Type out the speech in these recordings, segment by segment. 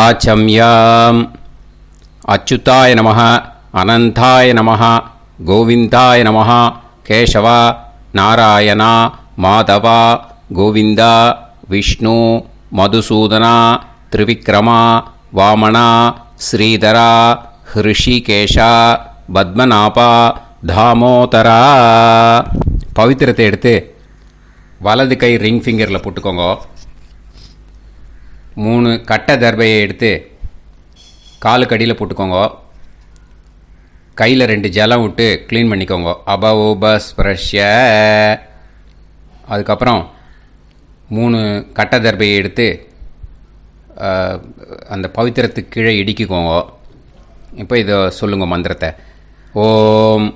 ஆச்சம்யாம். அச்சுதாய நமः, அனந்தாய நமः, கோவிந்தாய நமः, கேசவா, நாராயணா, மாதவா, கோவிந்தா, விஷ்ணு, மதுசூதனா, திரிவிக்ரமா, வாமனா, ஸ்ரீதரா, ஹிருஷிகேஷா, பத்மநாபா, தாமோதரா. பவித்திரத்தை எடுத்து வலது கை ரிங் ஃபிங்கரில் போட்டுக்கோங்க. 3 கட்டை தர்பையை எடுத்து காலுக்கடியில் போட்டுக்கோங்க. கையில் 2 ஜலம் விட்டு க்ளீன் பண்ணிக்கோங்க. அபவோபஸ்பிரஷ்ய. அதுக்கப்புறம் 3 கட்டை தர்பையை எடுத்து அந்த பவித்திரத்துக்கு கீழே இடிக்கிக்கோங்க. இப்போ இதை சொல்லுங்கள் மந்திரத்தை. ஓம்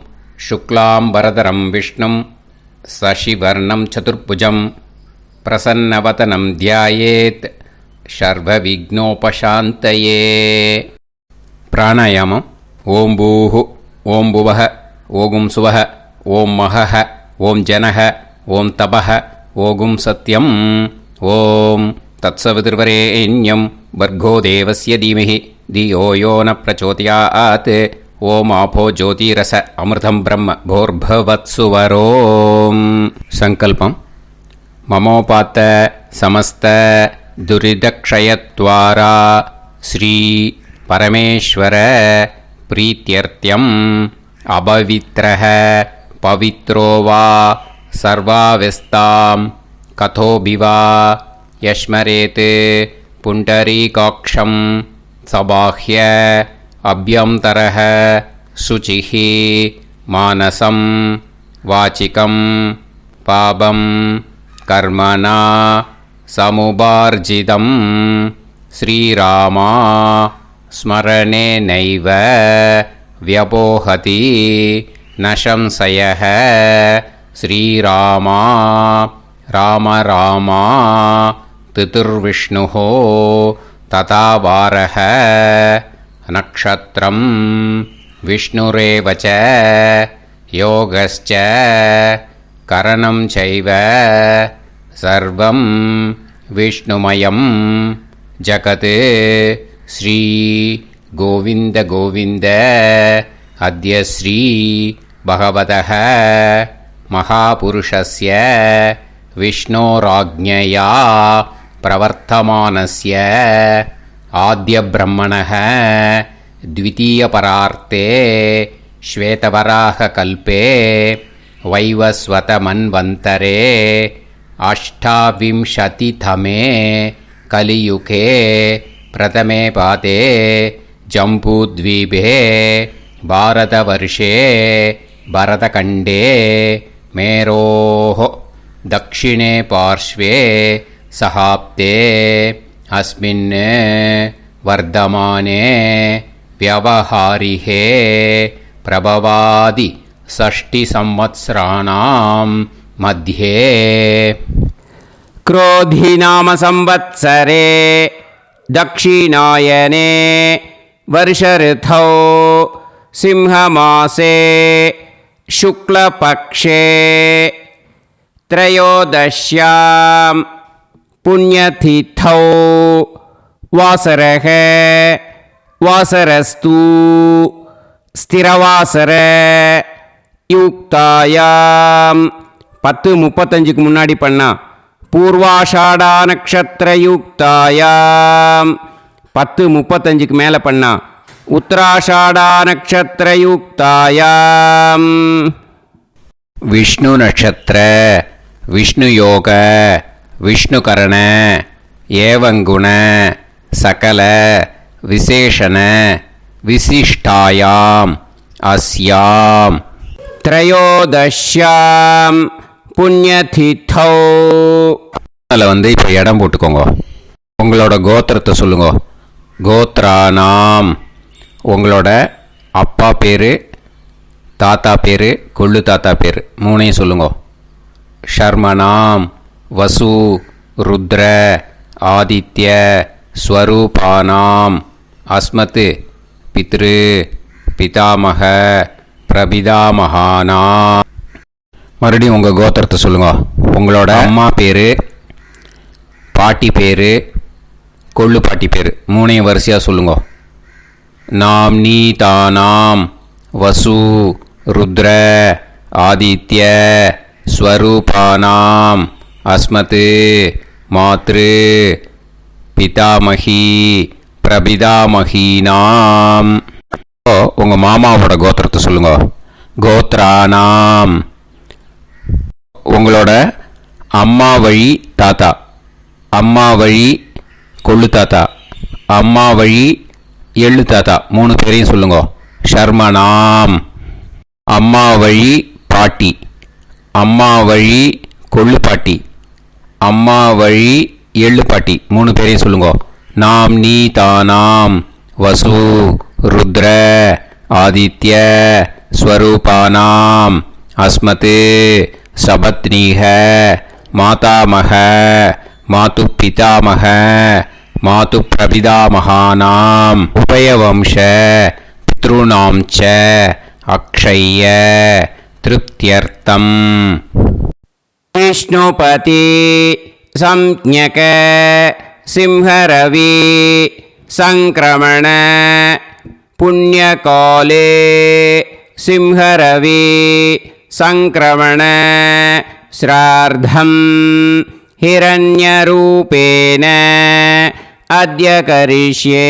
சுக்லாம் வரதரம் விஷ்ணும் சசிவர்ணம் சதுர்புஜம் பிரசன்னவதனம் தியாயேத் சர்வ விக்னோபசாந்தயே. பிராணாயாமம். ஓம் பூஹு, ஓம் புவஹ, ஓகும் சுவஹ, ஓம் மஹஹ, ஓம் ஜனஹ, ஓம் தபஹ, ஓகும் சத்யம். ஓம் தத்சவிதுர்வரேண்யம் வர்கோ தேவஸ்ய தீமஹி தியோ யோ ந பிரச்சோதயாத். ஓம் ஆபோ ஜோதிரச அமிர்தம் பிரம்ம போர்பவத்சுவரோம். சங்கல்பம். மமோபாத்த சமஸ்த துரிதக்ஷயத்வாரா ஸ்ரீ பரமேஸ்வர பிரீத்யர்த்தியம் அபவித்ரஹ பவித்ரோ வா சர்வாவஸ்தாம் கதோபிவா யஸ்மரேத் புண்டரீகாக்ஷம் சபாஹ்ய அப்யந்தரஹ சுசிஹி மானசம் வாச்சிகம் பாபம் கர்மணா சமுபார்ஜிதம் ஸ்ரீராமா ஸ்மரணேனைவ வ்யபோஹதி நசம்சயஹ. ஸ்ரீராமா ராம ராமா திதிர்விஷ்ணுஹோ ததா வாரஹ. நக்ஷத்ரம் விஷ்ணுரேவச யோகஸ்ச கரணம் சைவ சர்வம் விஷ்ணுமயம் ஜகத். ஸ்ரீ கோவிந்த கோவிந்த அத்ய ஸ்ரீ பகவதः மகாபுருஷஸ்ய விஷ்ணோராஜ்ஞயா பிரவர்த்தமானஸ்ய ஆத்ய பிரம்மணः த்விதீயபரார்த்தே ஸ்வேதவராக கல்பே வைவஸ்வத மன்வந்தரே அஷ்டாவிம்சதிதமே கலியுகே பிரதமே பாதே ஜம்பூத்வீபே பாரதவர்ஷே பரதகண்டே மேரோः தக்ஷிணே பார்ஷ்வே சஹாப்தே அஸ்மின் வர்தமானே व्यवहारिहे प्रभवादि षष्टि संवत्सराणां मध्ये क्रोधी नाम संवत्सरे दक्षिणायने वर्षऋतौ सिंहमासे शुक्लपक्षे त्रयोदश्यां पुण्यतिथौ वासरः वासरस्तु ஸ்திரவாசர யுக்தாயாம். 10:35க்கு முன்னாடி பண்ணா பூர்வாஷாடா நக்ஷத்திர யுக்தாயாம். 10:35க்கு மேலே பண்ணா உத்தராஷாடா நக்ஷத்திர யுக்தாயாம். விஷ்ணு நட்சத்திர விஷ்ணு யோக விஷ்ணுகரண ஏவங்குண சகல விசேஷண விசிஷ்டாயாம் அஸ்யாம் த்ரயோதஷ்யாம் புண்ணியதிதௌ. அதில் இப்போ இடம் போட்டுக்கோங்க. உங்களோட கோத்திரத்தை சொல்லுங்க. கோத்ரானாம். உங்களோட அப்பா பேர், தாத்தா பேர், கொள்ளு தாத்தா பேர் 3ஐயும் சொல்லுங்க. ஷர்மனாம் வசு ருத்ர ஆதித்ய ஸ்வரூபானாம் அஸ்மத் பித்ரு பிதாமக பிரபிதாமகானா. மறுபடியும் உங்கள் கோத்திரத்தை சொல்லுங்க. உங்களோட அம்மா பேர், பாட்டி பேர், கொள்ளுப்பாட்டி பேர். மூணையும் வரிசையாக சொல்லுங்க. நாம் நீ தானாம் வசு ருத்ர ஆதித்ய ஸ்வரூபானாம் அஸ்மத் மாத்ரு பிதாமகி பிரபிதாமகீனாம். உங்கள் மாமாவோட கோத்திரத்தை சொல்லுங்க. கோத்ரானாம். உங்களோட அம்மா வழி தாத்தா, அம்மா வழி கொள்ளு தாத்தா, அம்மா வழி எள்ளு தாத்தா, 3 பேரையும் சொல்லுங்க. ஷர்மனாம். அம்மா வழி பாட்டி, அம்மா வழி கொள்ளு பாட்டி, அம்மா வழி எள்ளு பாட்டி, 3 பேரையும் சொல்லுங்க. நாம் நீ தானாம் வசு ருத்ர ஆதித்ய ஸ்வரூபானாம் அஸ்மத் சபத்னீஹ மாதாமக மாது பிதாமக மாது பிரபிதாமகானாம் உபயவம்ச பித்ருணாம் ச அக்ஷய்ய திருப்தியர்த்தம். விஷ்ணுபதி சம்ஞக சிம்ஹரவி சங்கிரமண புண்ணியகாலே சிம்ஹரவி சங்கிரமண ஸ்ரார்த்தம் ஹிரண்யரூபேன அத்ய கரிஷ்யே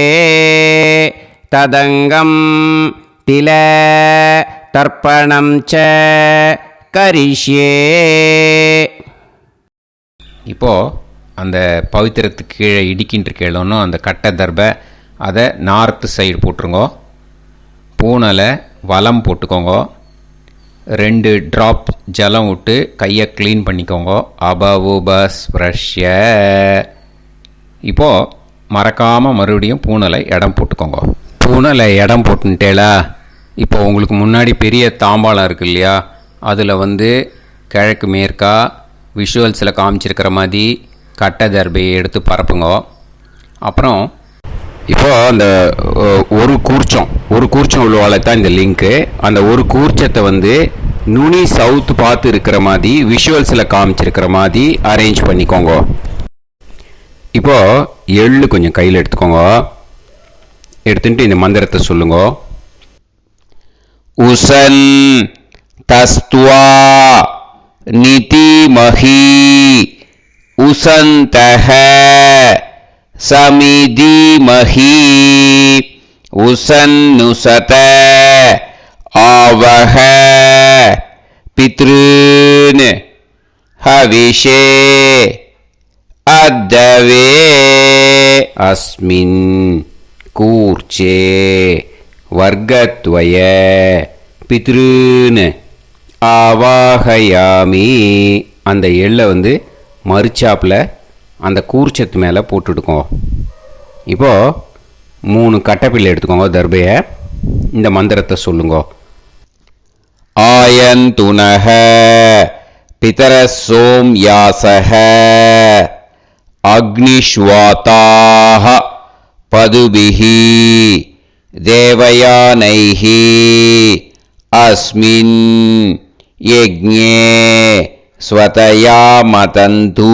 ததங்கம் தில தர்ப்பணம் ச கரிஷ்யே. இப்போது அந்த பவித்திரத்துக்கு கீழே இடிக்கின்ற கேளோன்னு அந்த கட்டை தர்பை அதை நார்த்து சைடு போட்டுருங்கோ. பூனலை வலம் போட்டுக்கோங்க. 2 ட்ராப் ஜலம் விட்டு கையை க்ளீன் பண்ணிக்கோங்க. அபவுபஸ் ப்ரஷ்ய. இப்போது மறக்காமல் மறுபடியும் பூனலை இடம் போட்டுக்கோங்க. பூனலை இடம் போட்டுட்டேலா. இப்போ உங்களுக்கு முன்னாடி பெரிய தாம்பாளம் இருக்கு இல்லையா, அதில் கிழக்கு மேற்கா விஷுவல்ஸில் காமிச்சிருக்கிற மாதிரி கட்டை தர்பையை எடுத்து பரப்புங்க. அப்புறம் இப்போது அந்த ஒரு கூர்ச்சம் உள்ளவால தான் இந்த லிங்க்கு. அந்த ஒரு கூர்ச்சத்தை நுனி சவுத்து பார்த்து இருக்கிற மாதிரி விஷுவல்ஸில் காமிச்சிருக்கிற மாதிரி அரேஞ்ச் பண்ணிக்கோங்க. இப்போது எள்ளு கொஞ்சம் கையில் எடுத்துக்கோங்க. எடுத்துட்டு இந்த மந்திரத்தை சொல்லுங்க. உசன் தஸ்துவா நிதிமஹி உசந்தஹ சமிதிமஹி உசன்னுசத ஆவஹ பித்ருன் ஹவிஷே அத்தவே அஸ்மின் கூர்ச்சே வர்க்கத்வய பித்ருன் ஆவாஹயாமி. அந்த எள்ளை மறுச்சாப்பில் அந்த கூர்ச்சத்து மேலே போட்டுடுக்கோங்க. இப்போது 3 கட்டைப்பிள்ளை எடுத்துக்கோங்க தர்பையை. இந்த மந்திரத்தை சொல்லுங்க. ஆயந்துனஹ பிதர சோம்யாசஹ அக்னிஷ்வாதாஹ பதுபிஹி தேவயானைஹி அஸ்மின் யஜ்ஞே ஸ்வதயா மதந்து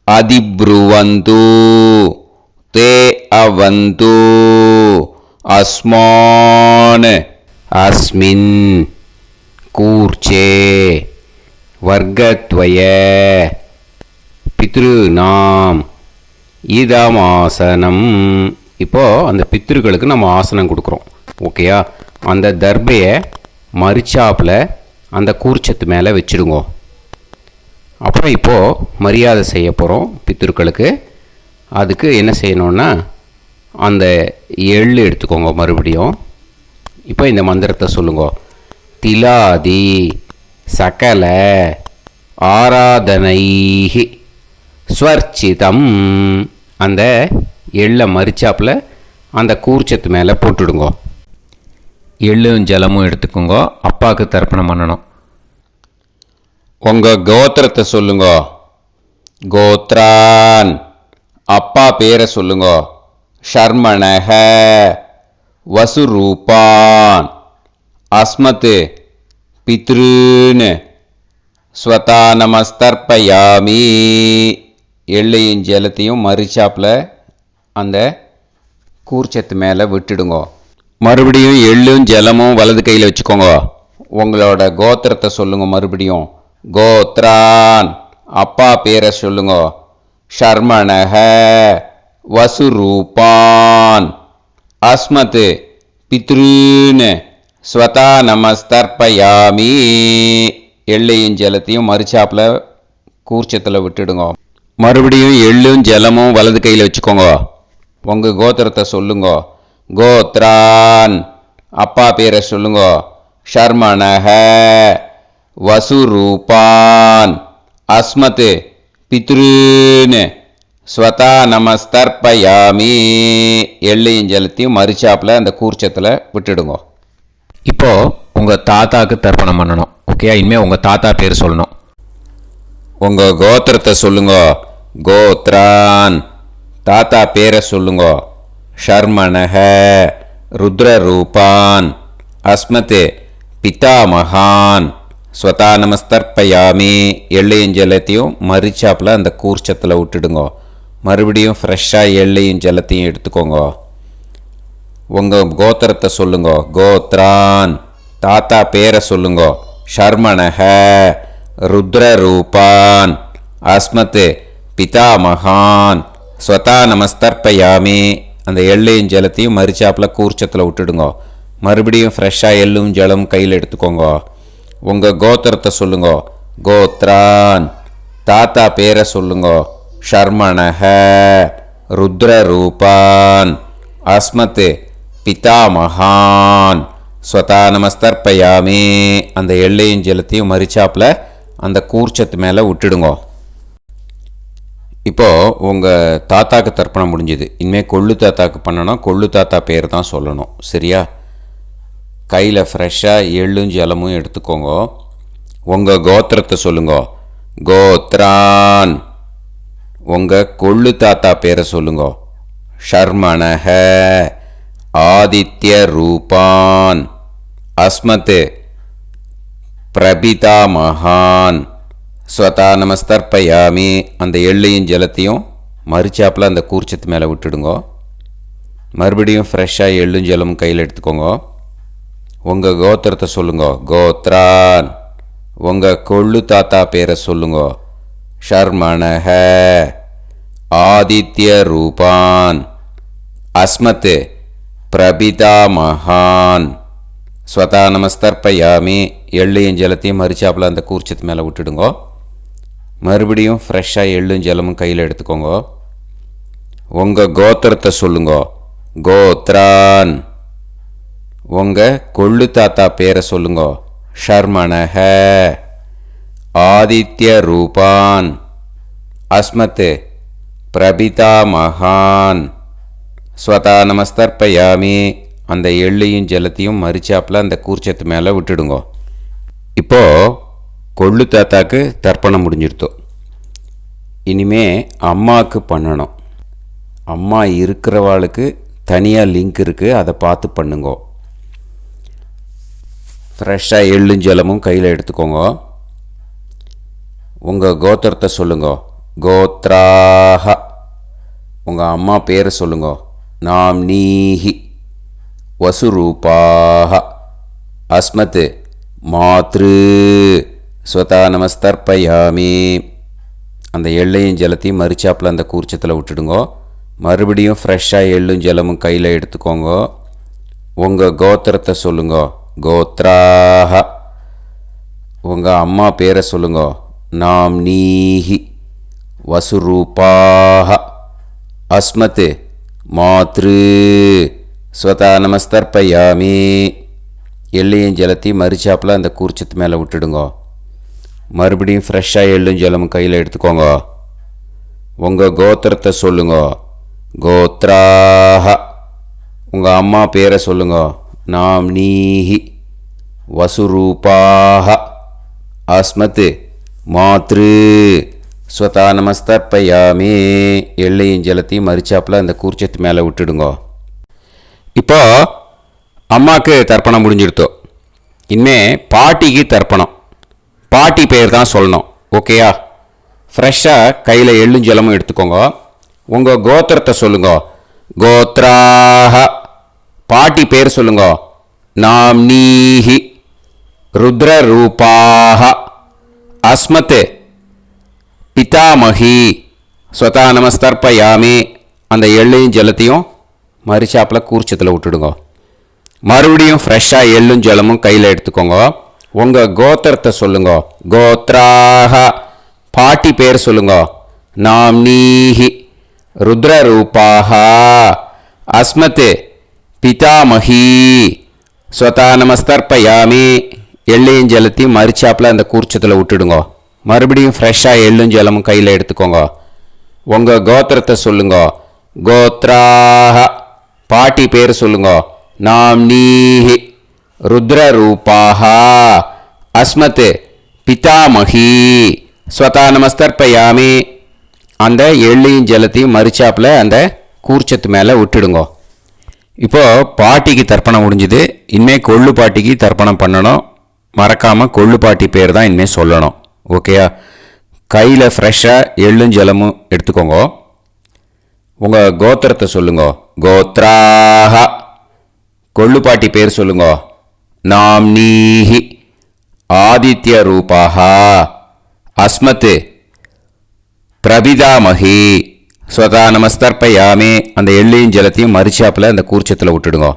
அதிப்ருவந்து தே அவது அஸ்மான் அஸ்மின் கூர்ச்சே வர்க்கத்வய பித்ருநாம் இதமாசனம். இப்போது அந்த பித்ருக்களுக்கு நம்ம ஆசனம் கொடுக்குறோம். ஓகேயா? அந்த தர்பையை மறுச்சாப்பில் அந்த கூர்ச்சத்து மேலே வச்சுடுங்க. அப்புறம் இப்போது மரியாதை செய்ய போகிறோம் பித்ருக்களுக்கு. அதுக்கு என்ன செய்யணுன்னா அந்த எள்ளு எடுத்துக்கோங்க மறுபடியும். இப்போ இந்த மந்திரத்தை சொல்லுங்க. திலாதி சகல ஆராதனைஹி ஸ்வர்ச்சிதம். அந்த எள்ளை மரிச்சாப்பில் அந்த கூர்ச்சத்து மேலே போட்டுடுங்க. எள்ளும் ஜலமும் எடுத்துக்கோங்க. அப்பாவுக்கு தர்ப்பணம் பண்ணணும். உங்கள் கோத்திரத்தை சொல்லுங்க. கோத்ரான். அப்பா பேரை சொல்லுங்க. ஷர்மணஹ வசுரூபான் அஸ்மத் பித்ருன் ஸ்வதா நமஸ்தர்ப்பயாமி. எள்ளையும் ஜலத்தையும் மறிச்சாப்பில் அந்த கூர்ச்சத்து மேலே விட்டுடுங்க. மறுபடியும் எள்ளும் ஜலமும் வலது கையில் வச்சுக்கோங்க. உங்களோட கோத்திரத்தை சொல்லுங்க. மறுபடியும் கோத்ரான், அப்பா பேரை சொல்லுங்க. ஷர்மணஹ, வசுரூபான், அஸ்மத், பித்ருன்னு, ஸ்வதா நமஸ்தர்ப்பயாமி. எள்ளையும் ஜலத்தையும் மறிச்சாப்பில் கூர்ச்சத்தில் விட்டுடுங்க. மறுபடியும் எள்ளும் ஜலமும் வலது கையில் வச்சுக்கோங்க. உங்கள் கோத்திரத்தை சொல்லுங்க. கோத்ரான், அப்பா பேரை சொல்லுங்க. ஷர்மணஹ, வசுரூபான், அஸ்மத், பித்ருன்னு, ஸ்வதா நமஸ்தர்ப்பயாமி. எள்ளையும் ஜலத்தையும் மறிச்சாப்பில் அந்த கூர்ச்சத்தில் விட்டுடுங்க. இப்போது உங்கள் தாத்தாவுக்கு தர்ப்பணம் பண்ணணும். ஓகே, இனிமேல் உங்கள் தாத்தா பேர் சொல்லணும். உங்கள் கோத்திரத்தை சொல்லுங்க. கோத்ரான், தாத்தா பேரை சொல்லுங்க. ஷர்மணஹ, ருத்ரரூபான், அஸ்மத், பிதாமகான், ஸ்வதா நமஸ்தர்ப்பயாமி. எள்ளையும் ஜலத்தையும் மறிச்சாப்பில் அந்த கூர்ச்சத்தில் விட்டுடுங்க. மறுபடியும் ஃப்ரெஷ்ஷாக எள்ளையும் ஜலத்தையும் எடுத்துக்கோங்க. உங்கள் கோத்திரத்தை சொல்லுங்க. கோத்ரான், தாத்தா பேரை சொல்லுங்க. ஷர்மணஹ, ருத்ரரூபான், அஸ்மத், பிதாமகான், ஸ்வதா நமஸ்தர்ப்பயாமி. அந்த எள்ளையும் ஜலத்தையும் மறிச்சாப்பில் கூர்ச்சத்தில் விட்டுடுங்க. மறுபடியும் ஃப்ரெஷ்ஷாக எள்ளும் ஜலம் கையில் எடுத்துக்கோங்க. உங்கள் கோத்திரத்தை சொல்லுங்க. கோத்ரான், தாத்தா பேரை சொல்லுங்க. ஷர்மணஹ, ருத்ரரூபான், அஸ்மத், பிதாமகான், ஸ்வதா நமஸ்தர்ப்பயாமி. அந்த எள்ளையும் ஜலத்தையும் மறிச்சாப்பில் அந்த கூர்ச்சத்து மேலே விட்டுடுங்க. இப்போது உங்கள் தாத்தாக்கு தர்ப்பணம் முடிஞ்சுது. இனிமேல் கொள்ளு தாத்தாக்கு பண்ணணும். கொள்ளு தாத்தா பேர் தான் சொல்லணும். சரியா? கையில் ஃப்ரெஷ்ஷாக எள்ளும் ஜலமும் எடுத்துக்கோங்க. உங்கள் கோத்திரத்தை சொல்லுங்க. கோத்ரான், உங்கள் கொள்ளு தாத்தா பேரை சொல்லுங்க. ஷர்மணஹ, ஆதித்ய ரூபான், அஸ்மத், பிரபிதாமகான், ஸ்வதா நமஸ்தர்ப்பயாமி. அந்த எள்ளையும் ஜலத்தையும் மறிச்சாப்பில் அந்த கூர்ச்சத்து மேலே விட்டுடுங்க. மறுபடியும் ஃப்ரெஷ்ஷாக எள்ளும் ஜலமும் கையில் எடுத்துக்கோங்க. உங்கள் கோத்திரத்தை சொல்லுங்க. கோத்ரான், உங்கள் கொள்ளு தாத்தா பேரை சொல்லுங்க. ஷர்மணஹ, ஆதித்ய ரூபான், அஸ்மத், பிரபிதாமகான், ஸ்வதா நமஸ்தர்ப்பயாமி. எள்ளையும் ஜலத்தையும் மறிச்சாப்பில் அந்த கூர்ச்சத்து மேலே விட்டுடுங்க. மறுபடியும் ஃப்ரெஷ்ஷாக எள்ளும் ஜலமும் கையில் எடுத்துக்கோங்க. உங்கள் கோத்திரத்தை சொல்லுங்க. கோத்ரான், உங்கள் கொள்ளு தாத்தா பேரை சொல்லுங்க. ஷர்மணஹ, ஆதித்ய ரூபான், அஸ்மத், பிரபிதாமகான், ஸ்வதா நமஸ்தர்ப்பயாமி. அந்த எள்ளையும் ஜலத்தையும் மறிச்சாப்பில் அந்த கூர்ச்சத்து மேலே விட்டுடுங்க. இப்போது கொள்ளு தாத்தாக்கு தர்ப்பணம் முடிஞ்சிருத்தோம். இனிமே அம்மாவுக்கு பண்ணணும். அம்மா இருக்கிறவாளுக்கு தனியாக லிங்க் இருக்குது, அதை பார்த்து பண்ணுங்க. ஃப்ரெஷ்ஷாக எள்ளும் ஜலமும் கையில் எடுத்துக்கோங்க. உங்கள் கோத்திரத்தை சொல்லுங்க. கோத்ராஹ, உங்கள் அம்மா பேரை சொல்லுங்க. நாம்னீஹி, வசுரூபாஹ, அஸ்மத், மாத்ரு, ஸ்வதா நமஸ்தர்ப்பயாமி. அந்த எள்ளையும் ஜலத்தையும் மறிச்சாப்பில் அந்த கூர்ச்சத்தில் விட்டுடுங்க. மறுபடியும் ஃப்ரெஷ்ஷாக எள்ளும் ஜலமும் கையில் எடுத்துக்கோங்க. உங்கள் கோத்திரத்தை சொல்லுங்க. கோத்ராஹ, உங்கள் அம்மா பேரை சொல்லுங்க. நாம்னீஹி, வசுரூபாஹ, அஸ்மத், மாத்ரு, ஸ்வதா நமஸ்தர்ப்பயாமி. எள்ளையும் ஜலத்தையும் மறிச்சாப்பில் அந்த கூர்ச்சத்து மேலே விட்டுடுங்க. மறுபடியும் ஃப்ரெஷ்ஷாக எள்ளும் ஜலமும் கையில் எடுத்துக்கோங்க. உங்கள் கோத்திரத்தை சொல்லுங்க. கோத்ராஹ, உங்கள் அம்மா பேரை சொல்லுங்க. நாம்னீஹி, வசுரூபாஹ, அஸ்மத், மாத்ரு, ஸ்வதா நமஸ்தர்ப்பயாமி. எள்ளையும் ஜலத்தையும் மறிச்சாப்பில் அந்த கூர்ச்சத்து மேலே விட்டுடுங்க. இப்போ அம்மாவுக்கு தர்ப்பணம் முடிஞ்சிடுத்தோம். இனிமே பாட்டிக்கு தர்ப்பணம். பாட்டி பேர் தான் சொல்லணும். ஓகேயா? ஃப்ரெஷ்ஷாக கையில் எள்ளும் ஜலமும் எடுத்துக்கோங்க. உங்கள் கோத்திரத்தை சொல்லுங்க. கோத்ராஹ. பாட்டி பேர் சொல்லுங்க. நாம்னீஹி. ருத்ரரூபாஹ. அஸ்மத் பிதாமகி. ஸ்வதா நமஸ்தர்ப்பயாமி. அந்த எள்ளையும் ஜலத்தையும் மரிச்சாப்பில் கூர்ச்சத்தில் விட்டுடுங்க. மறுபடியும் ஃப்ரெஷ்ஷாக எள்ளும் ஜலமும் கையில் எடுத்துக்கோங்க. உங்கள் கோத்திரத்தை சொல்லுங்க. கோத்ராஹ. பாட்டி பேர் சொல்லுங்க. நாம்னீஹி. ருத்ரரூபாஹ. அஸ்மத் பிதாமகி. ஸ்வதா நமஸ்தர்ப்பயாமி. எள்ளையும் ஜலத்தையும் மரிச்சாப்பில் அந்த கூர்ச்சத்தில் விட்டுடுங்க. மறுபடியும் ஃப்ரெஷ்ஷாக எள்ளும் ஜலமும் கையில் எடுத்துக்கோங்க. உங்கள் கோத்திரத்தை சொல்லுங்க. கோத்ராஹ. பாட்டி பேர் சொல்லுங்க. நாம்னீஹி. ருத்ரரூபாஹ. அஸ்மத் பிதாமகி. ஸ்வதா நமஸ்தர்ப்பயாமி. அந்த எள்ளையும் ஜலத்தையும் மரிச்சாப்பில் அந்த கூர்ச்சத்து மேலே விட்டுடுங்க. இப்போது பாட்டிக்கு தர்ப்பணம் முடிஞ்சுது. இனிமேல் கொள்ளு பாட்டிக்கு தர்ப்பணம் பண்ணணும். மறக்காமல் கொள்ளு பாட்டி பேர் தான் இனிமேல் சொல்லணும். ஓகேயா? கையில் ஃப்ரெஷ்ஷாக எள்ளும் ஜலமும் எடுத்துக்கோங்க. உங்கள் கோத்திரத்தை சொல்லுங்க. கோத்ராஹ. கொள்ளு பாட்டி பேர் சொல்லுங்க. நாம்னீஹி. ஆதித்ய ரூபாஹ. அஸ்மத் பிரபிதாமகி. ஸ்வதா நமஸ்தர்ப்பயாமி. அந்த எள்ளையும் ஜலத்தையும் மரிச்சாப்பில் அந்த கூர்ச்சத்தில் விட்டுடுங்க.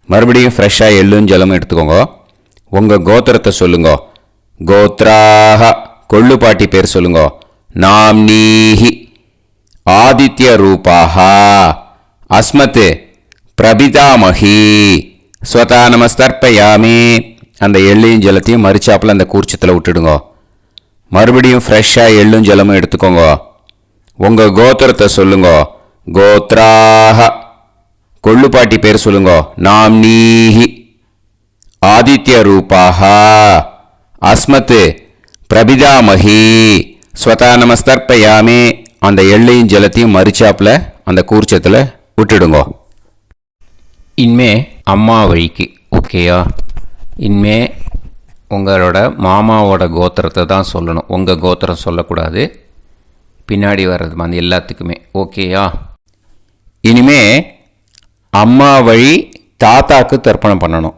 மறுபடியும் ஃப்ரெஷ்ஷாக எள்ளும் ஜலமும் எடுத்துக்கோங்க. உங்கள் கோத்திரத்தை சொல்லுங்க. கோத்ராஹ. கொள்ளு பாட்டி பேர் சொல்லுங்க. நாம்னீஹி. ஆதித்ய ரூபாஹ. அஸ்மத் பிரபிதாமகி. ஸ்வதா நமஸ்தர்ப்பயாமி. அந்த எள்ளையும் ஜலத்தையும் மரிச்சாப்பில் அந்த கூர்ச்சத்தில் விட்டுடுங்க. மறுபடியும் ஃப்ரெஷ்ஷாக எள்ளும் ஜலமும் எடுத்துக்கோங்க. உங்கள் கோத்திரத்தை சொல்லுங்க. கோத்ராஹ. கொள்ளு பாட்டி பேர் சொல்லுங்க. நாம்னீஹி. ஆதித்ய ரூபாஹ. அஸ்மத் பிரபிதாமகி. ஸ்வதா நமஸ்தர்ப்பயாமி. அந்த எள்ளையும் ஜலத்தையும் மரிச்சாப்பில் அந்த கூர்ச்சத்தில் விட்டுடுங்க. இனிமே அம்மா வழிக்கு. ஓகேயா? இனிமே உங்களோட மாமாவோட கோத்திரத்தை தான் சொல்லணும். உங்கள் கோத்திரம் சொல்லக்கூடாது. பின்னாடி வர்றது மாதிரி எல்லாத்துக்குமே. ஓகேயா? இனிமே அம்மா வழி தாத்தாக்கு தர்ப்பணம் பண்ணணும்.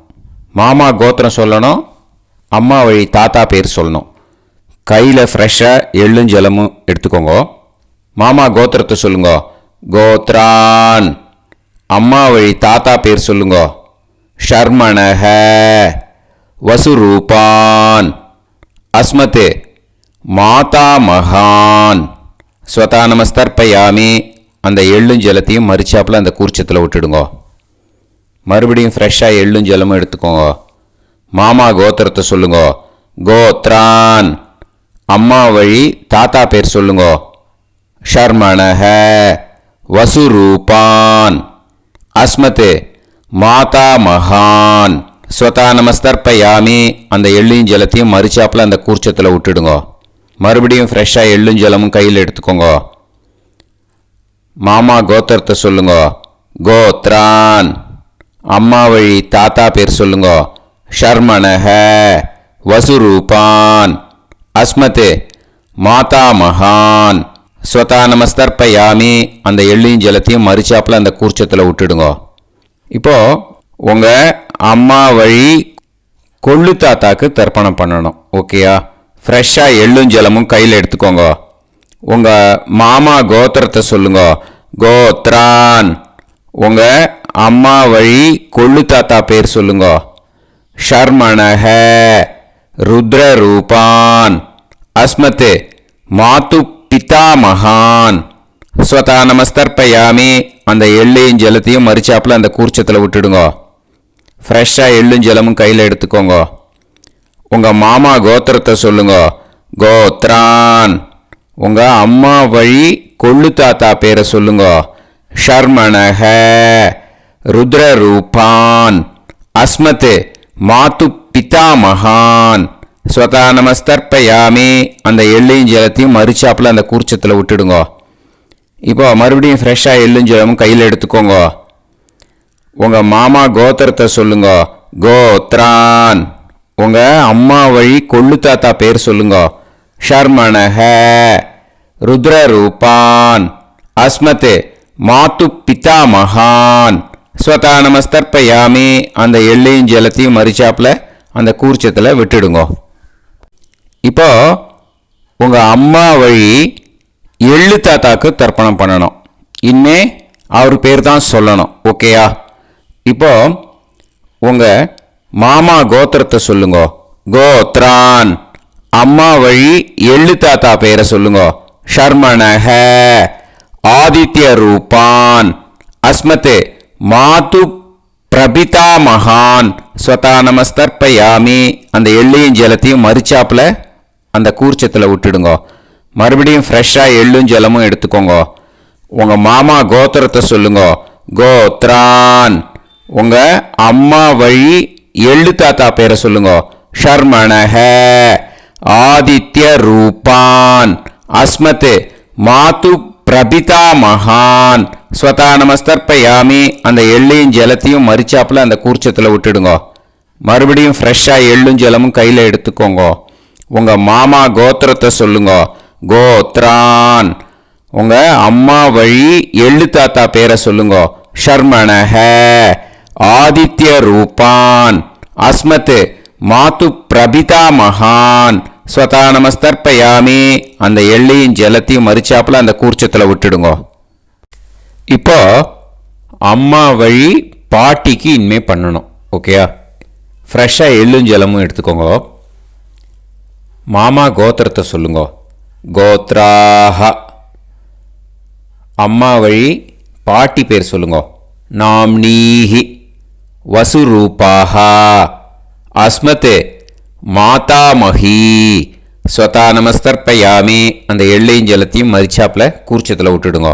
மாமா கோத்திரம் சொல்லணும். அம்மா வழி தாத்தா பேர் சொல்லணும். கையில் ஃப்ரெஷ்ஷாக எள்ளும் ஜலமும் எடுத்துக்கோங்க. மாமா கோத்திரத்தை சொல்லுங்க. கோத்ரான். அம்மா வழி தாத்தா பேர் சொல்லுங்க. ஷர்மணஹ. வசுரூபான். அஸ்மத் மாதாமகான். ஸ்வதா நமஸ்தர்ப்பயாமி. அந்த எள்ளும் ஜலத்தையும் மரிச்சாப்பில் அந்த கூர்ச்சத்தில் விட்டுடுங்க. மறுபடியும் ஃப்ரெஷ்ஷாக எள்ளும் ஜலமும் எடுத்துக்கோங்க. மாமா கோத்திரத்தை சொல்லுங்க. கோத்ரான். அம்மா வழி தாத்தா பேர் சொல்லுங்க. ஷர்மணஹ. வசுரூபான். அஸ்மத் மாதாமகான். ஸ்வதா நமஸ்தர்ப்பயாமி. அந்த எள்ளையும் ஜலத்தையும் மரிச்சாப்பில் அந்த கூர்ச்சத்தில் விட்டுடுங்க. மறுபடியும் ஃப்ரெஷ்ஷாக எள்ளும் ஜலமும் கையில் எடுத்துக்கோங்க. மாமா கோத்திரத்தை சொல்லுங்க. கோத்ரான். அம்மா வழி தாத்தா பேர் சொல்லுங்க. ஷர்மணஹ. வசுரூபான். அஸ்மத் மாதாமகான். ஸ்வதா நமஸ்தர்ப்பயாமி. அந்த எள்ளையும் ஜலத்தையும் மரிச்சாப்பில் அந்த கூர்ச்சத்தில் விட்டுடுங்க. இப்போது உங்கள் அம்மா வழி கொள்ளு தாத்தாக்கு தர்ப்பணம் பண்ணணும். ஓகேயா? ஃப்ரெஷ்ஷாக எள்ளும் ஜலமும் கையில் எடுத்துக்கோங்க. உங்கள் மாமா கோத்திரத்தை சொல்லுங்க. கோத்ரான். உங்கள் அம்மா வழி கொள்ளு தாத்தா பேர் சொல்லுங்க. ஷர்மணஹ. ருத்ரரூபான். அஸ்மத் மாது பிதாமகான். ஸ்வதா நமஸ்தர்ப்பயாமி. அந்த எள்ளையும் ஜலத்தையும் மரிச்சாப்பில் அந்த கூர்ச்சத்தில் விட்டுடுங்க. ஃப்ரெஷ்ஷாக எள்ளும் ஜலமும் கையில் எடுத்துக்கோங்க. உங்கள் மாமா கோத்திரத்தை சொல்லுங்க. கோத்ரான். உங்கள் அம்மா வழி கொள்ளு தாத்தா பேரை சொல்லுங்க. ஷர்மணஹ. ருத்ரரூபான். அஸ்மத் மாது பிதாமகான். ஸ்வதா நமஸ்தர்ப்பயாமி. அந்த எள்ளையும் ஜலத்தையும் மரிச்சாப்பில் அந்த கூர்ச்சத்தில் விட்டுடுங்க. இப்போ மறுபடியும் ஃப்ரெஷ்ஷாக எள்ளும் ஜலமும் கையில் எடுத்துக்கோங்க. உங்கள் மாமா கோத்திரத்தை சொல்லுங்க. கோத்ரான். உங்கள் அம்மா வழி கொள்ளு தாத்தா பேர் சொல்லுங்க. ஷர்மணஹ. ருத்ரரூபான் அஸ்மத் மாது பிதாமகான் ஸ்வதா நமஸ்தர்ப்பயாமி. அந்த எள்ளையும் ஜலத்தையும் மறிச்சாப்பில் அந்த கூர்ச்சத்தில் விட்டுடுங்க. இப்போ உங்கள் அம்மா வழி எள்ளு தாத்தாக்கு தர்ப்பணம் பண்ணணும். இனிமே அவர் பேர் தான் சொல்லணும். ஓகேயா? இப்போ உங்கள் மாமா கோத்திரத்தை சொல்லுங்க. கோத்ரான். அம்மா வழி எள்ளு தாத்தா பேரை சொல்லுங்க. ஷர்மணஹ ஆதித்ய ரூபான் அஸ்மத் மாது பிரபிதா மகான் ஸ்வதா நமஸ்தர்ப்பயாமி. அந்த எள்ளையும் ஜலத்தையும் மறிச்சாப்பில் அந்த கூர்ச்சத்தில் விட்டுடுங்க. மறுபடியும் ஃப்ரெஷ்ஷாக எள்ளும் ஜலமும் எடுத்துக்கோங்க. உங்கள் மாமா கோத்திரத்தை சொல்லுங்க. கோத்ரான். உங்கள் அம்மா வழி எள்ளு தாத்தா பேரை சொல்லுங்க. ஷர்மணஹ ஆதித்ய ரூபான் அஸ்மத் மாது பிரபிதா மகான் ஸ்வதா நமஸ்தர்ப்பயாமி. அந்த எள்ளையும் ஜலத்தையும் மறிச்சாப்பில் அந்த கூர்ச்சத்தில் விட்டுடுங்க. மறுபடியும் ஃப்ரெஷ்ஷாக எள்ளும் ஜலமும் கையில் எடுத்துக்கோங்க. உங்கள் மாமா கோத்திரத்தை சொல்லுங்க. கோத்ரான். உங்கள் அம்மா வழி எள்ளு தாத்தா பேரை சொல்லுங்க. ஷர்மணஹ ஆதித்ய ரூபான் அஸ்மத் மாது பிரபிதா மகான் ஸ்வதா நமஸ்தர்ப்பயாமி. அந்த எள்ளையும் ஜலத்தையும் மறிச்சாப்பில் அந்த கூர்ச்சத்தில் விட்டுடுங்க. இப்போ அம்மா வழி பாட்டிக்கு இனிமே பண்ணணும். ஓகேயா? ஃப்ரெஷ்ஷாக எள்ளும் ஜலமும் எடுத்துக்கோங்க. மாமா கோத்திரத்தை சொல்லுங்க. கோத்ராஹ. அம்மா வழி பாட்டி பேர் சொல்லுங்க. நாம்னீஹி வசுரூபாஹ அஸ்மத் மாதாமஹி ஸ்வதா நமஸ்தர்ப்பயாமி. அந்த எள்ளையும் ஜலத்தையும் மறிச்சாப்பில் கூர்ச்சத்தில் விட்டுடுங்க.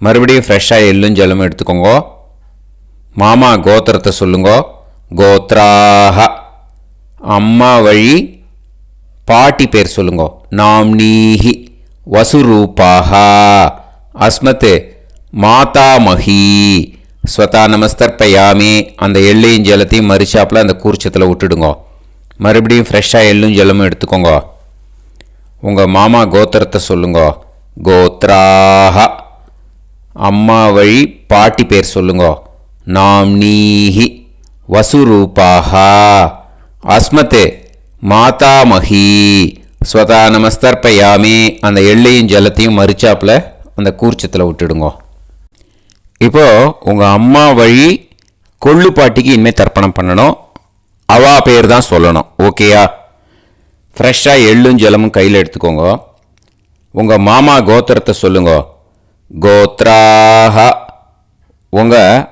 மறுபடியும் ஃப்ரெஷ்ஷாக எள்ளும் ஜலமும் எடுத்துக்கோங்க. மாமா கோத்திரத்தை சொல்லுங்க. கோத்ராஹ. அம்மா வழி பாட்டி பேர் சொல்லுங்க. நாம்னீஹி வசுரூபாஹ அஸ்மத் மாதாமஹி ஸ்வதா நமஸ்தர்ப்பயாமி. அந்த எள்ளையும் ஜலத்தையும் மறிச்சாப்பில் அந்த கூர்ச்சத்தில் விட்டுடுங்க. மறுபடியும் ஃப்ரெஷ்ஷாக எள்ளும் ஜலமும் எடுத்துக்கோங்க. உங்கள் மாமா கோத்திரத்தை சொல்லுங்க. கோத்ராஹ. அம்மா வழி பாட்டி பேர் சொல்லுங்க. நாம்னீஹி வசுரூபாஹ அஸ்மத் மாதாமஹி ஸ்வதா நமஸ்தர்ப்பயாமி. அந்த எள்ளையும் ஜலத்தையும் மறிச்சாப்பில் அந்த கூர்ச்சத்தில் விட்டுடுங்க. இப்போ உங்கள் அம்மா வழி கொள்ளு பாட்டிக்கு இனிமேல் தர்ப்பணம் பண்ணணும். அவா பேர் தான் சொல்லணும். ஓகேயா? ஃப்ரெஷ்ஷாக எள்ளும் ஜலமும் கையில் எடுத்துக்கோங்க. உங்கள் மாமா கோத்திரத்தை சொல்லுங்க. கோத்ராஹ. உங்கள்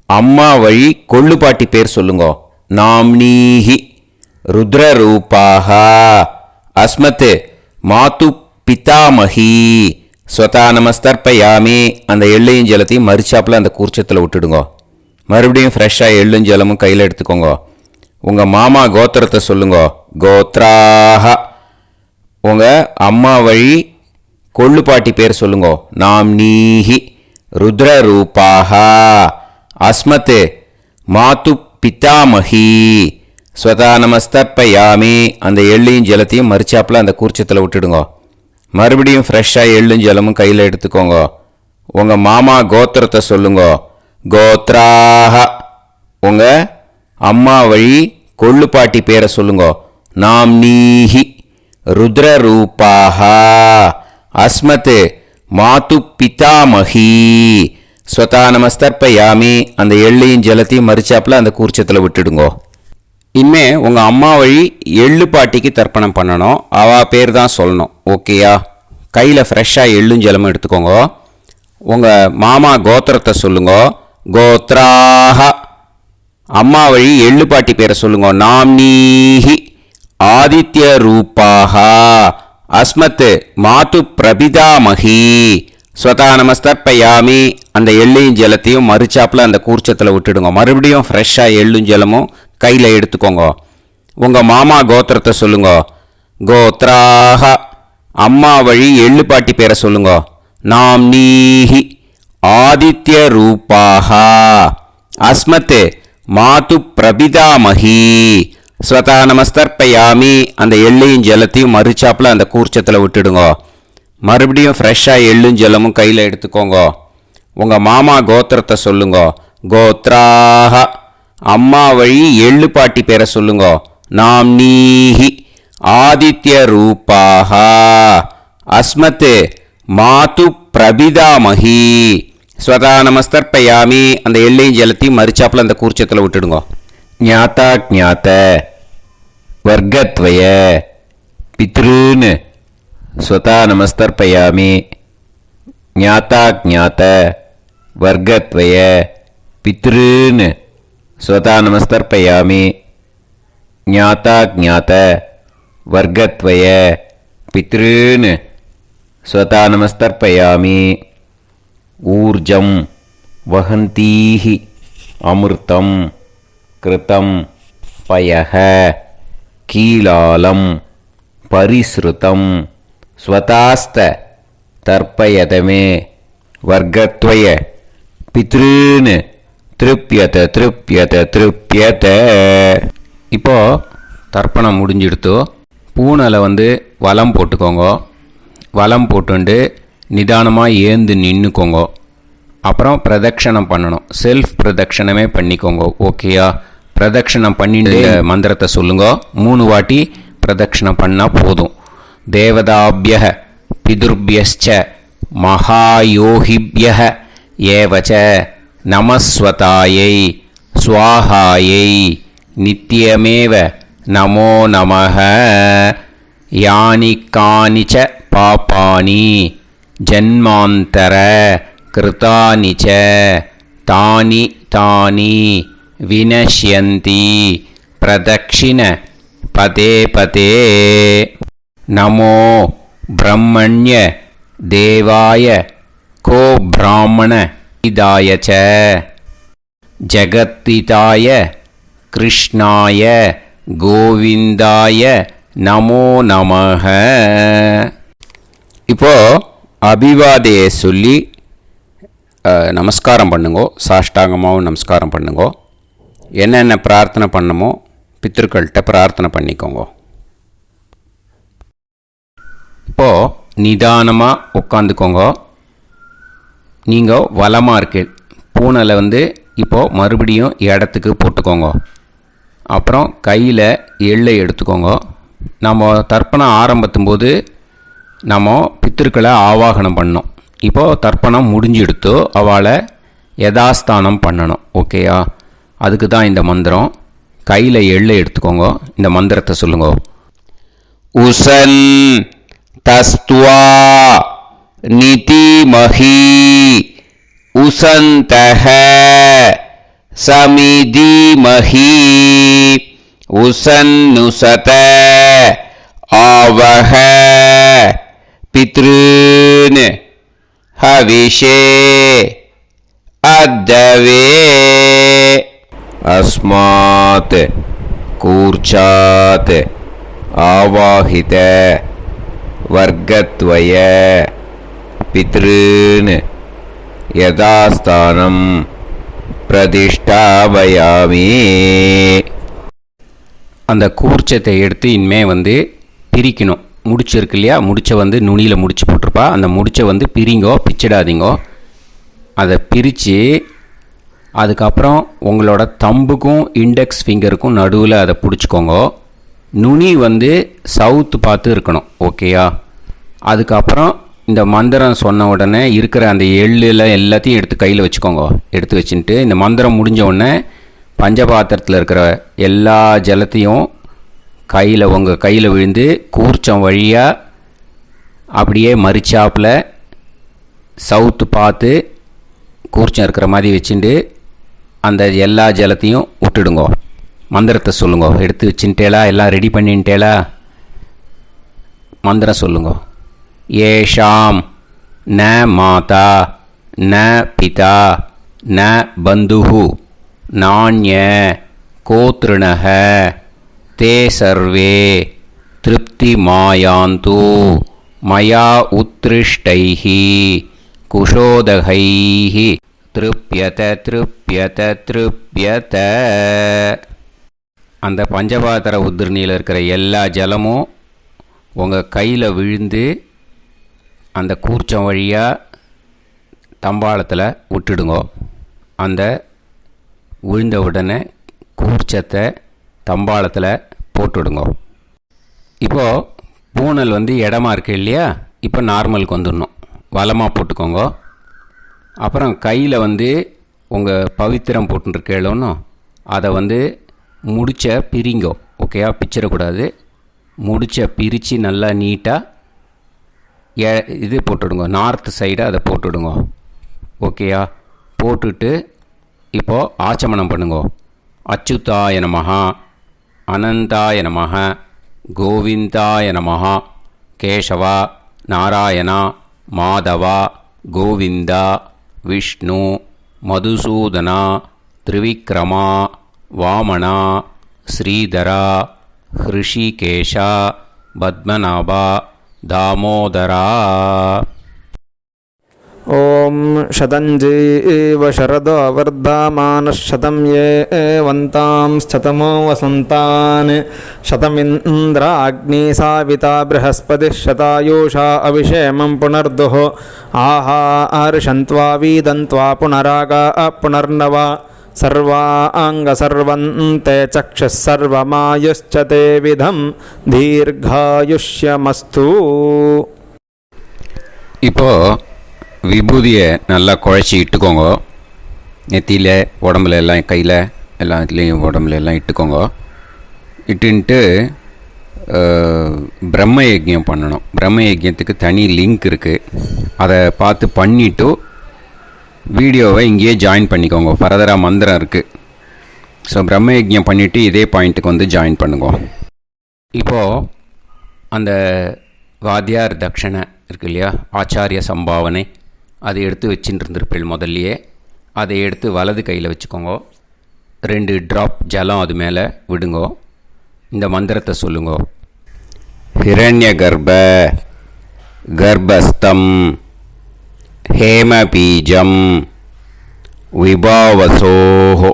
அம்மா வழி கொள்ளு பாட்டி பேர் சொல்லுங்க. நாம்னீஹி ருத்ரரூபாஹ அஸ்மத் மாது பிதாமஹி ஸ்வதா நமஸ்தர்ப்பயாமி. அந்த எள்ளையும் ஜலத்தையும் மறிச்சாப்பில் அந்த கூர்ச்சத்தில் விட்டுடுங்க. மறுபடியும் ஃப்ரெஷ்ஷாக எள்ளும் ஜலமும் கையில் எடுத்துக்கோங்க. உங்கள் மாமா கோத்திரத்தை சொல்லுங்க. கோத்ராஹ. உங்கள் அம்மா வழி கொள்ளு பாட்டி பேர் சொல்லுங்க. நாம்னீஹி ருத்ரரூபாஹ அஸ்மத் மாது பிதாமஹி ஸ்வதா நமஸ்தர்ப்பயாமி. அந்த எள்ளையும் ஜலத்தையும் மறிச்சாப்பில் அந்த கூர்ச்சத்தில் விட்டுடுங்க. மறுபடியும் ஃப்ரெஷ்ஷாக எள்ளும் ஜலமும் கையில் எடுத்துக்கோங்க. உங்கள் மாமா கோத்திரத்தை சொல்லுங்க. கோத்ராஹ. உங்கள் அம்மா வழி கொள்ளு பாட்டி பேரை சொல்லுங்க. நாம்னீஹி ருத்ரரூபாஹ அஸ்மத் மாது பிதாமஹி ஸ்வதா நமஸ்தர்ப்பயாமி. அந்த எள்ளையும் ஜலத்தையும் மறிச்சாப்பில் அந்த கூர்ச்சத்தில் விட்டுடுங்க. இனிமே உங்கள் அம்மா வழி எள்ளு பாட்டிக்கு தர்ப்பணம் பண்ணணும். அவள் பேர் தான் சொல்லணும். ஓகேயா? கையில் ஃப்ரெஷ்ஷாக எள்ளும் ஜலமும் எடுத்துக்கோங்க. உங்கள் மாமா கோத்திரத்தை சொல்லுங்க. கோத்ராஹ. அம்மா வழி எள்ளு பாட்டி பேரை சொல்லுங்க. நாம்னீஹி ஆதித்ய ரூபாஹ அஸ்மத் மாது பிரபிதாமஹி ஸ்வதா நமஸ்தர்ப்பயாமி. அந்த எள்ளையும் ஜலத்தையும் மறிச்சாப்பில் அந்த கூர்ச்சத்தில் விட்டுடுங்க. மறுபடியும் ஃப்ரெஷ்ஷாக எள்ளும் ஜலமும் கையில் எடுத்துக்கோங்க. உங்கள் மாமா கோத்திரத்தை சொல்லுங்க. கோத்ராஹ. அம்மா வழி எள்ளு பாட்டி பேரை சொல்லுங்க. நாம்னீஹி ஆதித்ய ரூபாஹ அஸ்மத் மாது பிரபிதாமஹி ஸ்வதா நமஸ்தர்ப்பயாமி. அந்த எள்ளையும் ஜலத்தையும் மறிச்சாப்பில் அந்த கூர்ச்சத்தில் விட்டுடுங்க. மறுபடியும் ஃப்ரெஷ்ஷாக எள்ளும் ஜலமும் கையில் எடுத்துக்கோங்க. உங்கள் மாமா கோத்திரத்தை சொல்லுங்க. கோத்ராக. அம்மா வழி எள்ளு பாட்டி பேரை சொல்லுங்க. நாம் நீஹி ஆதித்ய ரூபாக அஸ்மத் மாது பிரபிதாமஹி ஸ்வதா நமஸ்தர்ப்பயாமி. அந்த எள்ளையும் ஜலத்தையும் மறிச்சாப்பில் அந்த கூர்ச்சத்தில் விட்டுடுங்க. ஞாதா ஞாத வர்க்கத்வய பித்ருன் ஸ்வதா நமஸ்தர்ப்பயாமி. ஞாதா ஞாத வர்க்கத்வய பித்ருன் ஸ்வதா நமஸ்தர்ப்பயாமி. ஞாதா ஞாத வர்க்கத்வய பித்ருன் ஸ்வதா நமஸ்தர்ப்பயாமி. ஊர்ஜம் வஹந்தீஹி அமிர்தம் கிருதம் பயஹ கீலாலம் பரிஸ்ருதம் ஸ்வதாஸ்த தர்ப்பயதமே வர்க்கத்வய பித்ருன் திருப்யத திருப்யத திருப்யத. இப்போ தர்ப்பணம் முடிஞ்சிடுத்தோ. பூனலை வலம் போட்டுக்கோங்க. வலம் போட்டுண்டு நிதானமாக ஏந்து நின்றுக்கோங்க. அப்புறம் பிரதட்சணம் பண்ணணும். செல்ஃப் பிரதட்சணமே பண்ணிக்கோங்க. ஓகேயா? பிரதட்சணம் பண்ணிட்டு மந்திரத்தை சொல்லுங்க. 3 வாட்டி பிரதட்சணம் பண்ணால் போதும். தேவதாபிய பிதுர்பியச்ச மகாயோகிபிய ஏவச்ச நமஸ்வதாயை ஸ்வாஹாயை நித்யமேவ நமோ நமஹ. யானி கானிச்ச பாபானி ஜன்மாந்தர கிருதானி ச தானி தானி வினஷ்யந்தி பிரதக்ஷிண பதே பதே. நமோ பிரம்மண்ய தேவாய கோ பிராமண இதாய ச ஜகத்திதாய கிருஷ்ணாய கோவிந்தாய நமோ நமஹ. இப்போ அபிவாதையை சொல்லி நமஸ்காரம் பண்ணுங்கோ. சாஷ்டாங்கமாகவும் நமஸ்காரம் பண்ணுங்கோ. என்னென்ன பிரார்த்தனை பண்ணமோ பித்திருக்கள்கிட்ட பிரார்த்தனை பண்ணிக்கோங்க. இப்போது நிதானமாக உட்காந்துக்கோங்க. நீங்கள் வலமாக இருக்கு பூனலை இப்போது மறுபடியும் இடத்துக்கு போட்டுக்கோங்க. அப்புறம் கையில் எள்ளை எடுத்துக்கோங்க. நம்ம தர்ப்பணம் ஆரம்பித்தும் போது நம்ம பித்திருக்களை ஆவாகனம் பண்ணோம். இப்போது தர்ப்பணம் முடிஞ்செடுத்தோ அவளை யதாஸ்தானம் பண்ணணும். ஓகேயா? அதுக்கு தான் இந்த மந்திரம். கையில் எள்ளை எடுத்துக்கோங்க. இந்த மந்திரத்தை சொல்லுங்க. உசன் தஸ்துவா நிதிமஹி உசந்தஹ சமிதிமஹி உசன்னுசத ஆவஹ பித்ருன் ஹவிஷே அத்தவே. அஸ்மாத் கூர்ச்சாத் ஆவாஹித வர்க்கத்வய பித்ருன் யதாஸ்தானம் பிரதிஷ்டாபயாமி. அந்த கூர்ச்சத்தை எடுத்து இனிமே பிரிக்கணும். முடிச்சு இருக்கு இல்லையா? முடிச்சை நுனியில் முடிச்சு போட்டிருப்பா. அந்த முடிச்சை பிரிங்கோ, பிச்சிடாதீங்கோ. அதை பிரித்து அதுக்கப்புறம் உங்களோட தம்புக்கும் இண்டெக்ஸ் ஃபிங்கருக்கும் நடுவில் அதை பிடிச்சிக்கோங்க. நுனி சவுத்து பார்த்து இருக்கணும். ஓகேயா? அதுக்கப்புறம் இந்த மந்திரம் சொன்ன உடனே இருக்கிற அந்த எள்ளில் எல்லாத்தையும் எடுத்து கையில் வச்சுக்கோங்க. எடுத்து வச்சுட்டு இந்த மந்திரம் முடிஞ்ச உடனே பஞ்சபாத்திரத்தில் இருக்கிற எல்லா ஜலத்தையும் உங்கள் கையில் விழுந்து கூர்ச்சம் வழியாக அப்படியே மறிச்சாப்பில் சவுத்து பார்த்து கூர்ச்சம் இருக்கிற மாதிரி வச்சுட்டு அந்த எல்லா ஜலத்தையும் விட்டுடுங்கோ. மந்திரத்தை சொல்லுங்க. எடுத்து வச்சுட்டேலா? எல்லாம் ரெடி பண்ணிட்டேலா? மந்திரம் சொல்லுங்க. ஏஷாம் ந மாதா ந பிதா ந பந்துஹு நாண்ய கோத்ருணஹ தே சர்வே திருப்தி மாயாந்து மயா உத்ருஷ்டைஹி குஷோதகைஹி திருப்யத திருப்யத திருப்யத. அந்த பஞ்சபாத்திர உதிர்ணியில் இருக்கிற எல்லா ஜலமும் உங்கள் கையில் விழுந்து அந்த கூர்ச்சம் வழியாக தம்பாளத்தில் விட்டுடுங்கோ. அந்த விழுந்த உடனே கூர்ச்சத்தை தம்பாளத்தில் போட்டுவிடுங்கோ. இப்போது பூனல் இடமா இருக்கு இல்லையா, இப்போ நார்மலுக்கு வந்துடணும். வலமாக போட்டுக்கோங்க. அப்புறம் கையில் உங்கள் பவித்திரம் போட்டுருக்கேளோன்னு அதை முடிச்ச பிரிங்கோ. ஓகேயா, பிச்சிடக்கூடாது. முடிச்ச பிரித்து நல்லா நீட்டாக இது போட்டுடுங்க, நார்த் சைடை அதை போட்டுடுங்க. ஓகேயா, போட்டுட்டு இப்போது ஆச்சமனம் பண்ணுங்க. அச்சுதாய நமஹ, அனந்தாய நமஹ, கோவிந்தாய நமஹ, கேசவா, நாராயணா, மாதவா, கோவிந்தா, விஷ்ணு, மதுசூதனா, திரிவிக்ரமா, வாமனா, ஸ்ரீதரா, ஹிருஷிகேஷா, பத்மநாபா, தாமோதரா. ॐ शतञ्जीव शरदो वर्धमानः शतं ये वन्तां शतमो वसन्तान् शतमिन्द्राग्नी साविता बृहस्पतिः शतायुषा अभिषेमं पुनर्दुः आहार्षन्त्वा वीदन्त्वा पुनरागा पुनर्नव सर्वाङ्गसर्वन्ते चक्षुः सर्वमायुश्च ते विधं दीर्घायुष्यमस्तु. இப்போது விபூதியை நல்லா குழச்சி இட்டுக்கோங்க. நெத்தியில், உடம்புல எல்லாம், கையில் எல்லாத்துலேயும் உடம்புல எல்லாம் இட்டுக்கோங்க. இட்டுன்ட்டு பிரம்ம யஜ்யம் பண்ணணும். பிரம்ம யஜ்யத்துக்கு தனி லிங்க் இருக்குது. அதை பார்த்து பண்ணிவிட்டு வீடியோவை இங்கேயே ஜாயின் பண்ணிக்கோங்க. ஃபர்தராக மந்திரம் இருக்குது. ஸோ பிரம்ம யஜ்யம் பண்ணிவிட்டு இதே பாயிண்ட்டுக்கு ஜாயின் பண்ணுங்க. இப்போது அந்த வாத்தியார் தட்சணை இருக்கு இல்லையா, ஆச்சாரிய சம்பாவனை, அதை எடுத்து வச்சுட்டு இருந்திருப்பேள் முதல்லையே. அதை எடுத்து வலது கையில் வச்சுக்கோங்க. 2 ட்ராப் ஜலம் அது மேலே விடுங்கோ. இந்த மந்திரத்தை சொல்லுங்கோ. ஹிரண்ய கர்ப்ப கர்ப்பஸ்தம் ஹேமபீஜம் விபாவசோஹோ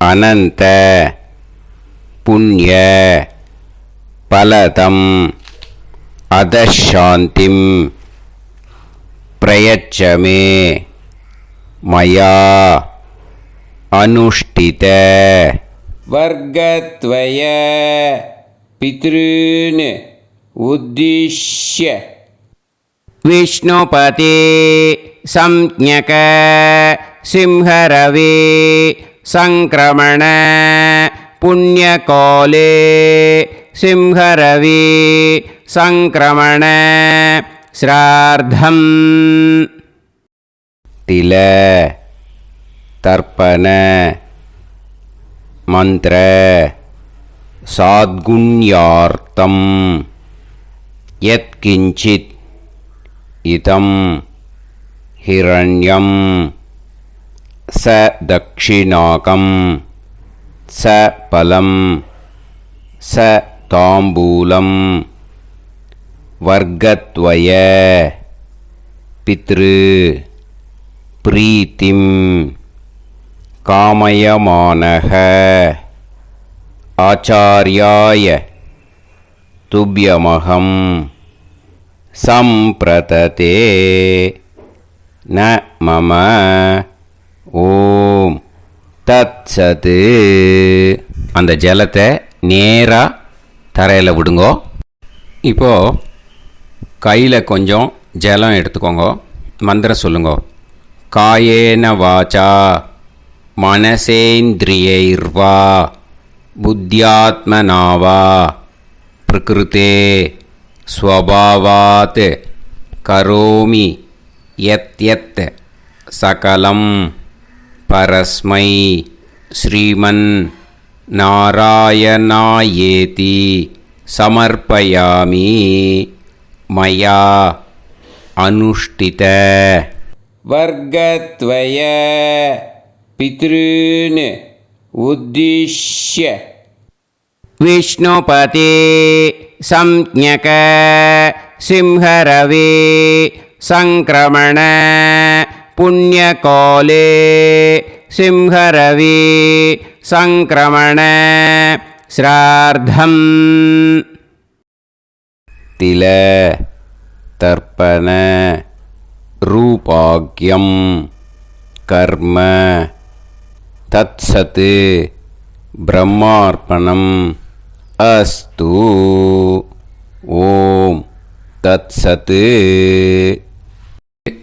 அனந்த புண்ணிய பலதம் அதசாந்திம் பிரயச்சமே மயா அனுஷ்டித வர்க்கத்வய பித்ருன் உத்திஷ்ய விஷ்ணுபதே சம்ஞக சிம்ஹரவே சங்கிரமண புண்ணியகாலே சிம்ஹரவே சங்கிரமண ஸ்ரார்த்தம் தில தர்ப்பண மந்திர சாத்குண்யார்த்தம் யத்கிஞ்சித் இதம் ஹிரண்யம் ச தக்ஷிணாகம் ச பலம் ச தாம்பூலம் வர்க்கத்வய பித்ரு பிரீத்திம் காமயமானஹ ஆச்சார்யாய துப்யமகம் சம்பிரததே ந மம ஓம் தத்சது. அந்த ஜலத்தை நேராக தரையில் விடுங்கோ. இப்போது கையில் கொஞ்சம் ஜலம் எடுத்துக்கோங்க. மந்திரம் சொல்லுங்க. காயேன வாச்சா மனசேந்திரியைர்வா புத்தியாத்மனாவா பிரகிருதே ஸ்வபாவாத் கரோமி யத் யத் சகலம் பரஸ்மை ஸ்ரீமன் நாராயணாயேதி சமர்ப்பயாமி மயா அனுஷ்டித வர்க்கத்வய பித்ருன் உத்திஷ்ய விஷ்ணுபதே சம்ஞக சிம்ஹரவே சங்கிரமண புண்ணியகாலே சிம்ஹரவே சங்கிரமண ஸ்ரார்த்தம் தில தர்ப்பண ரூபாக்யம் கர்ம தத்சத் பிரம்மார்ப்பணம் அஸ்து. ஓம் தத்சத்.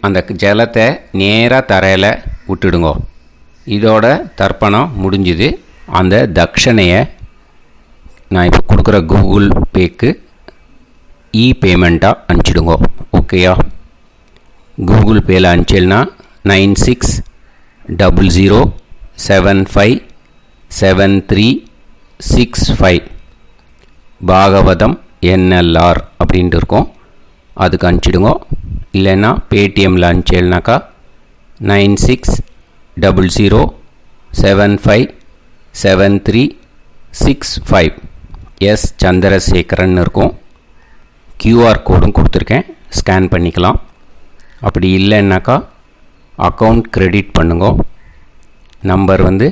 அந்த ஜலத்தை நேராக தரையில் விட்டுடுங்க. இதோட தர்ப்பணம் முடிஞ்சுது. அந்த தட்சணையை நான் இப்போ கொடுக்குற கூகுள் பேக்கு பேமெண்ட்டாக அனுப்பிச்சிடுங்க. ஓகேயா? கூகுள் பேயில் அனுப்பிச்சில்னா 9600757365 பாகவதம் NLR அப்படின்ட்டு இருக்கும். அதுக்கு அனுப்பிச்சிடுங்க. இல்லைன்னா பேடிஎம்மில் அனுப்பிச்சில்னாக்கா 9600757365 எஸ் சந்திரசேகரன் இருக்கும். QR கோடும் கொடுத்துருக்கேன், ஸ்கேன் பண்ணிக்கலாம். அப்படி இல்லைன்னாக்கா அக்கௌண்ட் கிரெடிட் பண்ணுங்க. நம்பர் வந்து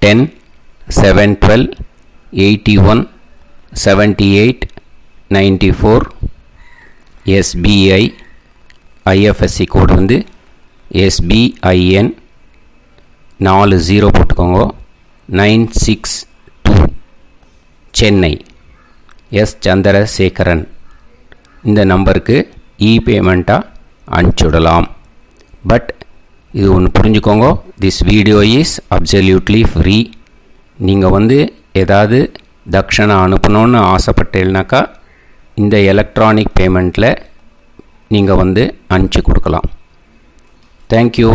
10-7-12-81-78-94. SBI IFSC கோடு வந்து SBIN 40 போட்டுக்கோங்க. 962 சென்னை. எஸ் சந்திரசேகரன். இந்த நம்பருக்கு பேமெண்ட்டாக அனுப்பிச்சுடலாம். பட் இது ஒன்று புரிஞ்சுக்கோங்க, this video is absolutely free. நீங்கள் வந்து ஏதாவது தட்சணை அனுப்பணுன்னு ஆசைப்பட்டேன்னாக்கா இந்த எலக்ட்ரானிக் பேமெண்ட்டில் நீங்கள் வந்து அனுப்பிச்சி கொடுக்கலாம். தேங்க்யூ.